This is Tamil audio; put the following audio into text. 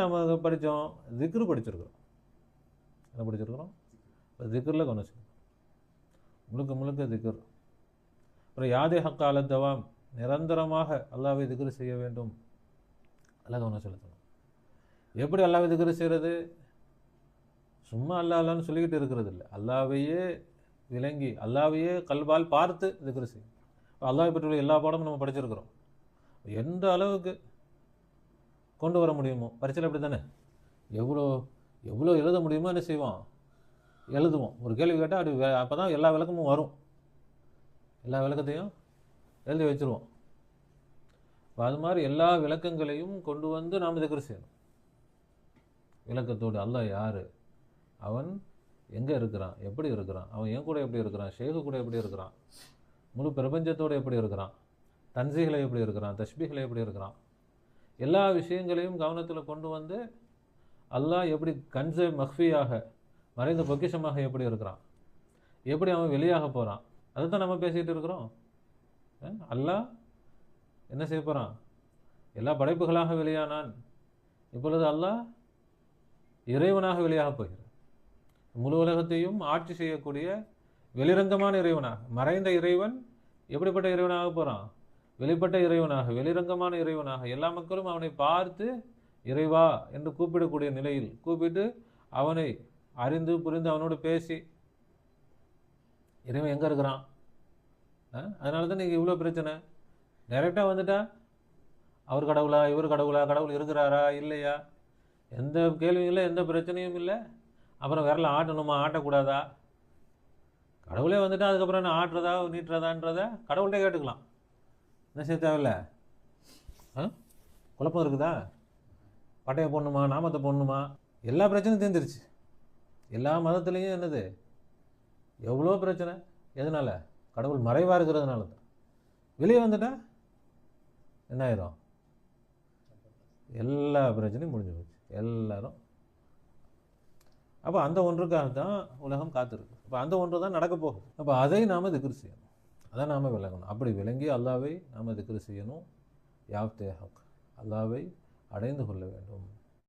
நம்ம படித்தோம்? திக்ரு படிச்சிருக்கிறோம். என்ன படிச்சிருக்கிறோம்? திக்ரில் கவனம் செய்யணும், முழுக்க முழுக்க திக்ர். அப்புறம் யாதே ஹக்கால தவாம், நிரந்தரமாக அல்லாஹ்வை திக்ரு செய்ய வேண்டும், அல்லாஹ் கவனம் செலுத்தணும். எப்படி அல்லாஹ்வை திக்ரு செய்கிறது? சும்மா அல்லாஹ் அல்லான்னு சொல்லிக்கிட்டு இருக்கிறது இல்லை, அல்லாஹ்வையே விளங்கி அல்லாஹ்வையே கல்வால் பார்த்து திக்ரு செய்யும். அல்லாஹ்வை பற்றிய எல்லா பாடமும் நம்ம படிச்சிருக்கிறோம். எந்த அளவுக்கு கொண்டு வர முடியுமோ, பரீட்சையில் அப்படி தானே, எவ்வளோ எவ்வளோ எழுத முடியுமோ என்ன செய்வோம், எழுதுவோம். ஒரு கேள்வி கேட்டால் அப்படி அப்போ தான் எல்லா விளக்கமும் வரும், எல்லா விளக்கத்தையும் எழுதி வச்சுருவோம். இப்போ அது மாதிரி எல்லா விளக்கங்களையும் கொண்டு வந்து நாம் திக்ர் செய்யணும். விளக்கத்தோடு அல்லாஹ் யார், அவன் எங்கே இருக்கிறான், எப்படி இருக்கிறான், அவன் என் கூட எப்படி இருக்கிறான், ஷேகு கூட எப்படி இருக்கிறான், முழு பிரபஞ்சத்தோடு எப்படி இருக்கிறான், தன்சீகளை எப்படி இருக்கிறான், தஸ்பீகளை எப்படி இருக்கிறான், எல்லா விஷயங்களையும் கவனத்தில் கொண்டு வந்து அல்லாஹ் எப்படி கன்சே மஹ்ஃபியாக மறைந்த பொக்கிஷமாக எப்படி இருக்கிறான், எப்படி அவன் வெளியாக போகிறான், அதை தான் நம்ம பேசிகிட்டு இருக்கிறோம். அல்லாஹ் என்ன செய்ய போகிறான்? எல்லா படைப்புகளாக வெளியானான், இப்பொழுது அல்லாஹ் இறைவனாக வெளியாக போகிறான். முழு உலகத்தையும் ஆட்சி செய்யக்கூடிய வெளிரங்கமான இறைவனாக, மறைந்த இறைவன் எப்படிப்பட்ட இறைவனாக போகிறான்? வெளிப்பட்ட இறைவனாக, வெளிரங்கமான இறைவனாக, எல்லா மக்களும் அவனை பார்த்து இறைவா என்று கூப்பிடக்கூடிய நிலையில் கூப்பிட்டு அவனை அறிந்து புரிந்து அவனோடு பேசி, இறைவன் எங்கே இருக்கிறான்? அதனால தான் நீங்கள் இவ்வளோ பிரச்சனை. டைரெக்டாக வந்துட்டா அவர் கடவுளா, இவர் கடவுளா, கடவுள் இருக்கிறாரா இல்லையா, எந்த கேள்வியும் இல்லை, எந்த பிரச்சனையும் இல்லை. அப்புறம் விரல ஆட்டணுமா, ஆட்டக்கூடாதா? கடவுளே வந்துட்டா அதுக்கப்புறம் என்ன ஆட்டுறதா நீட்டுறதான்றதை கடவுள்கிட்டே கேட்டுக்கலாம். என்ன செய்ய தேவையில்லை. குழப்பம் இருக்குதா? பட்டையை போடணுமா, நாமத்தை போடணுமா, எல்லா பிரச்சனையும் தீர்ந்துருச்சு. எல்லா மதத்துலேயும் என்னது எவ்வளோ பிரச்சனை. எதனால்? கடவுள் மறைவாக இருக்கிறதுனால தான். வெளியே வந்துட்டா என்ன ஆயிரும்? எல்லா பிரச்சனையும் முடிஞ்சு போச்சு எல்லாரும். அப்போ அந்த ஒன்றுக்காக தான் உலகம் காத்திருக்கு. அப்போ அந்த ஒன்று தான் நடக்க போகுது. அப்போ அதை நாம் திக்ர் செய்யணும், அதை நாம் விளங்கணும். அப்படி விளங்கி அல்லாஹ்வை நாம் திக்ர் செய்யணும். யாவ்தே ஹக், அல்லாஹ்வை அடைந்து கொள்ள வேண்டும்.